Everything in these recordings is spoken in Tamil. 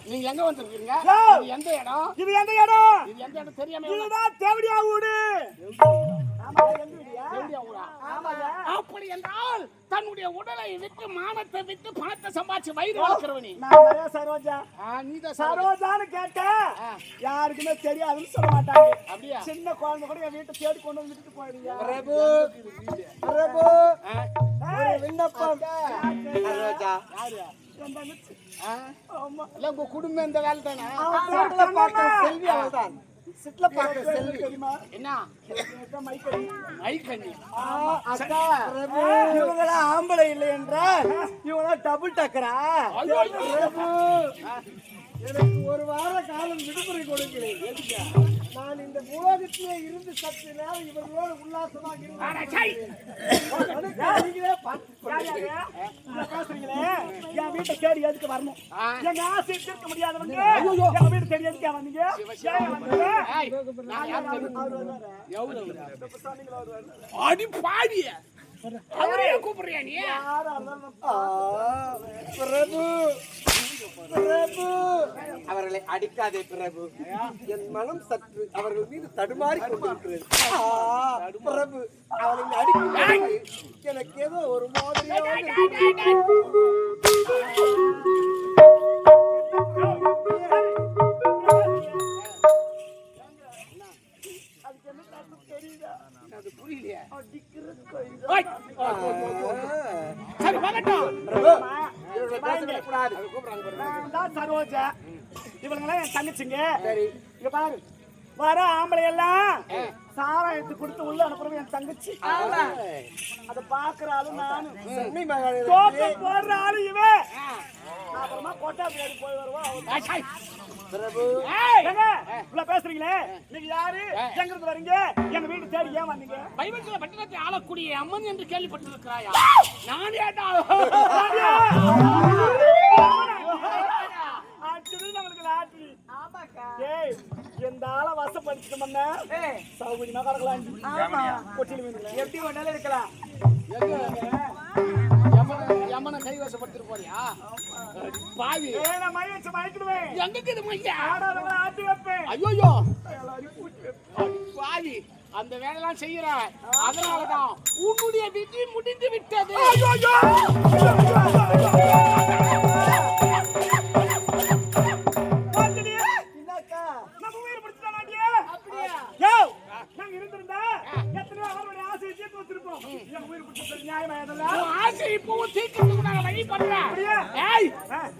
நீங்க எங்க வந்திருக்கீங்க? எந்த இடம்? இது எந்த இடம்? இது எந்த இடம் தெரியாம? இதுதான் தேவடியா ஊடு. அப்படி என்றால் தன்னுடைய உடலை விட்டு மானத்தை விட்டு பணத்தை சம்பாதிச்சு வயிறு வளர்க்கிறவனி சரோஜா. நீதான் சரோஜான்னு கேட்ட யாருக்குமே தெரியாதுன்னு சொல்ல மாட்டாங்க. அப்படியா? சின்ன குழந்தை கூட என் வீட்டை தேடி கொண்டு வந்து விட்டுட்டு போயிடுங்க. பிரபு பிரபு விண்ணப்பம். சரோஜா உங்க குடும்பம் இந்த வேலை தானே? செல்வி அவள்தான். சிட்ல பார்க்க செல்வி என்ன மைக்கண்ணி அக்கா இவங்களா ஆம்பளை இல்லை என்றால் இவங்களா டபுள் டக்கரா? எனக்கு ஒரு வார காலம் விடுமுறை கொடுக்கிறேன். நான் இந்த உலகத்திலே இருந்து சற்று நேரம் இவர்களோடு உல்லாசமாக என் வீட்டை தேடி எதுக்கு வரணும்? எங்க ஆசை தீர்க்க முடியாதவங்க என் வீட்டு தேடி எதுக்கு வந்தீங்க? அடி பாடிய அவரே கூப்பிடுறியா நீ? பிரபு பிரபு அவர்களை அடிக்காதே பிரபு. என் மனம் சற்று அவர்கள் மீது தடுமாறி கொண்டிருக்கிறது. பிரபு அவர்களை அடிக்க எனக்கு ஏதோ ஒரு மாதிரியாக சரோஜா இவங்களா என் தங்கச்சிங்க. இங்க பாரு, வர ஆம்பளை எல்லாம் சாராயத்து கொடுத்து உள்ள அனுப்புறது என் தங்கச்சி. அத பாக்குறாலும் நானு போடுற ஆளு இவன். அப்புறமா கோட்டா பின்னாடி போய் வருவோம். பேசுறீங்களே, நீங்க யாரு, எங்க இருந்து வரீங்க, எங்க வீட்டு தேடி ஏன் வந்தீங்க? பைபிள்ல பட்டணத்தை ஆளக்கூடிய அம்மன் என்று கேள்விப்பட்டிருக்கிறாயா? நான் ஏடா எந்த ஆள வசப்படுத்திட்டோம்னா சௌகரியமா கடக்கலாம். எப்படி வேணாலும் இருக்கலாம். யமனை கை வசப்படுத்திட்டு போறியா பாவி? மை வச்சு மயக்கிடுவேன். எங்க இது மையா? ஆட்டி வைப்பேன். ஐயோ பாவி, அந்த வேலையெல்லாம் செய்யற. அதனாலதான் உன்னுடைய விதி முடிந்து விட்டது.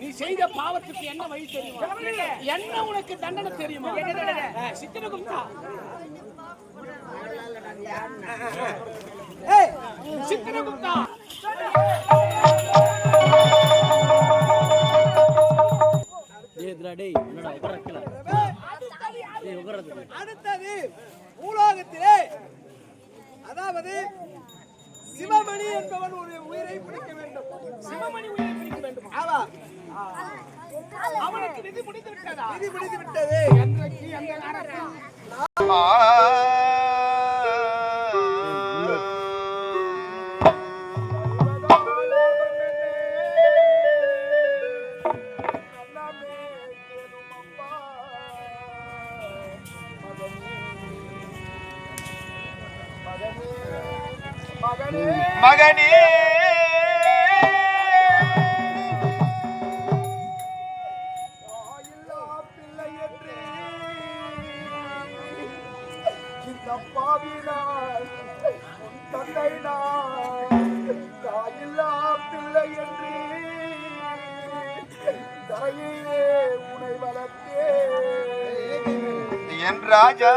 நீ செய்த பாவத்துக்கு என்ன வழி தெரியுமா? என்ன உனக்கு தண்டனை தெரியுமா? சித்திரகுப்தா, சித்திரகுப்தா அடுத்தது பூலோகத்திலே, அதாவது சிவமணி என்பவன் ஒரு உயிரை பிடிக்க வேண்டும். சிவமணி உயிரை பிடிக்க வேண்டும். அவனுக்கு விதி முடிந்து விட்டதா? விதி முடிந்து விட்டது. என்றைக்கு எந்த நேரத்தில்? மகனே பிள்ளை என்று இந்த பாவினாய் தந்தை தாயில்லா பிள்ளை என்று தரையிலே உனை வளர்த்தே என் ராஜா.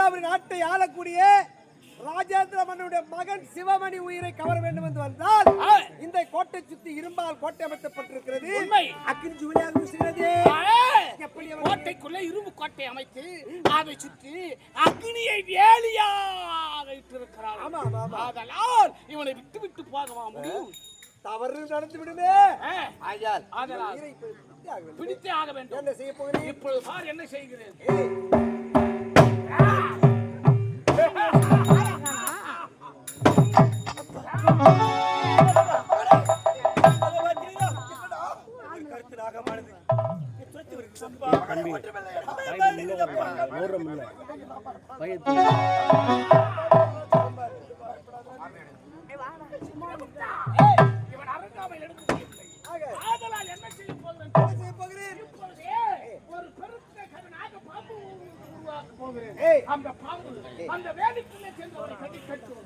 தஞ்சாவூர் நாட்டை ஆளக்கூடிய ராஜேந்திர மன்னனுடைய மகன் சிவமணி உயிரை கவர வேண்டும் என்று வந்தால் இந்த கோட்டை சுத்தி இரும்பால் கோட்டை அமைக்கப்பட்டிருக்கிறது. அக்கினி ஜூலியாக வீசுகிறது. எப்படி கோட்டைக்குள்ள இரும்பு கோட்டை அமைத்து அதை சுற்றி அக்னியை வேலியாக இட்டிருக்கிறார். அதனால் இவனை விட்டு விட்டு போகவா முடியும்? தவறு நடந்து விடுமே. அதனால் பிடித்தே ஆக வேண்டும். என்ன செய்ய போகிறேன்? இப்பொழுது பார் என்ன செய்கிறேன். இவன் அரங்காமல் ஆதலால் என்ன செய்ய போகிறேன்? ஒரு பெருத்த கருணாக பாம்பு உருவாக்க போகிறேன். அந்த பாம்பு அந்த வேலைக்குள்ளே சென்று அவரை கட்டி கட்டும்.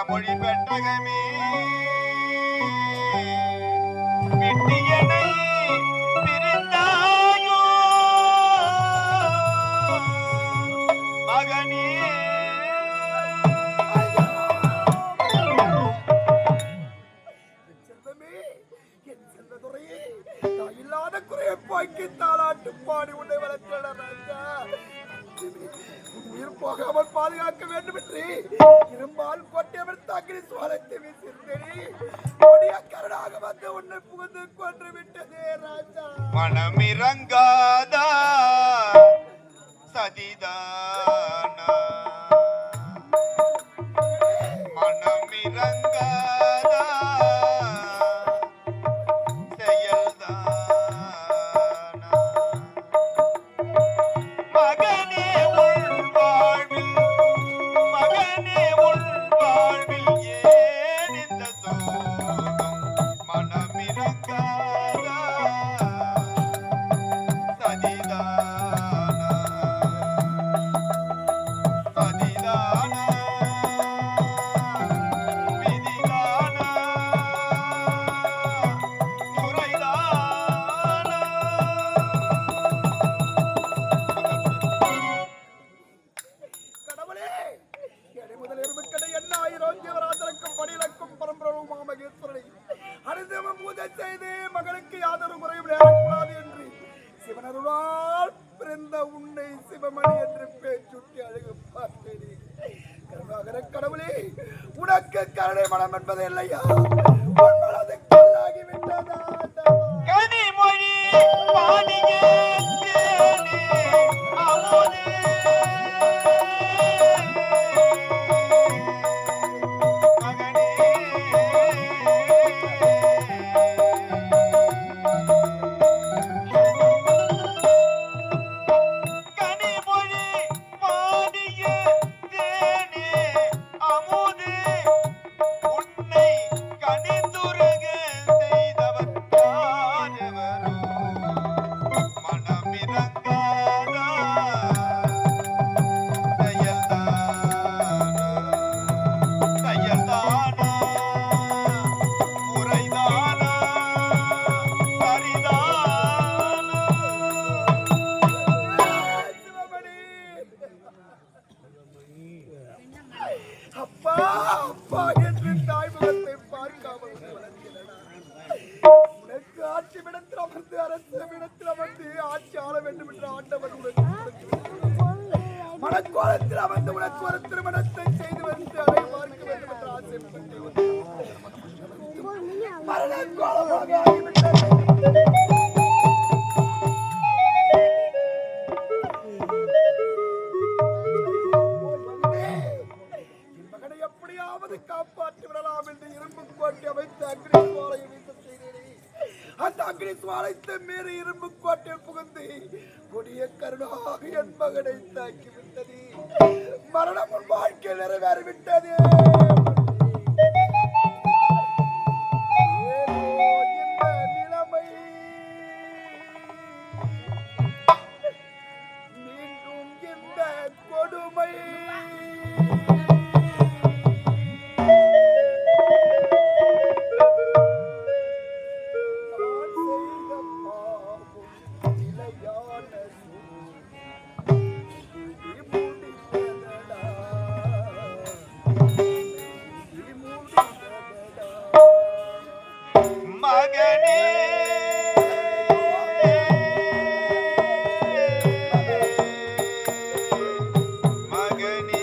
மொழி பெட்டகமே விட்டியனை பிரிந்தாயோ மகனே. என் செல்வதுரையே, நான் இல்லாத குறையை போக்கி தாளாட்டு பாடி உன்னை வளர்த்தட ராஜா. உயிர் போகாமல் பாதுகாக்க வேண்டும் என்று இரும்பால் கோட்டையவர் தாக்கி சுவாலத்தை வீசியிருந்தேன். கருடாக வந்து உன்னை புகுந்து கொன்று விட்டதே ராஜா. மனமிறங்காதா சதிதானா மனமிறங்காதா மகளுக்கு யாதொரு முறையும் நேரக்கூடாது என்று சிவனருளால் பிறந்த உன்னை சிவமணி என்று பேச்சுட்டி அழகு பார்த்தேன். கருணாகர கடவுளே, உனக்கு கருணை மனம் என்பது இல்லையா? உன்மனது கல்லாகி விட்டதா? கனிமொழி பாடியே கோலத்தில் அமர்ந்து உனக்கு ஒரு திருமணத்தை செய்து வந்து அதை பார்க்க வேண்டும் என்று ஆசைப்பட்டு மரண கோலமாக ஆகிவிட்டது. காப்பாற்றி விடலாம் என்று இரும்பு கோட்டை அமைத்து அக்னி சுவாலையை வீச செய்தேன். அந்த அக்னி சுவாலைத்து மீறி இரும்பு கோட்டையில் புகுந்து கொடிய கருணாக என் மகனை தாக்கிவிட்டது. மரணம் உன் வாழ்க்கை நிறைவேறிவிட்டது. இந்த நிலைமை மீண்டும் இந்த கொடுமை மகனே மகனே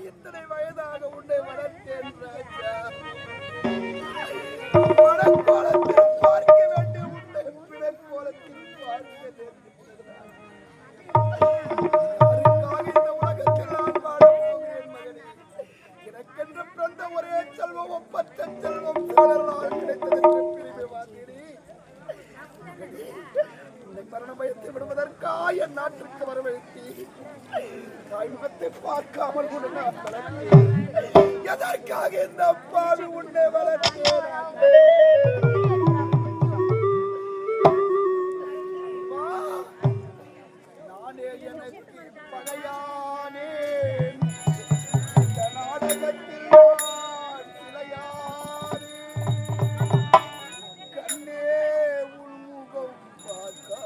இத்தனை வயதாக உன்னை வளர்த்தேன் ராஜா. கோலத்தில் பார்க்க வேண்டும் உன்னை பிணக்கோலத்தில் பார்க்க யாருக்காக இந்த உலகத்தில் நான் வாழப் போகிறேன் மகனே. எனக்கென்று பிறந்த ஒரே செல்வம் ஒப்பற்ற செல்வம் சிலரால் கிடைத்ததென்று பிரிவு வாங்கினே. உன்னை மரண பயத்தை விடுவதற்காக என் நாட்டிற்கு வரவழைத்தி தாய்முகத்தை பார்க்காமல் கூட நான் வளர்த்தேன். எதற்காக இந்த அப்பாவி உன்னை வளர்த்தேன்?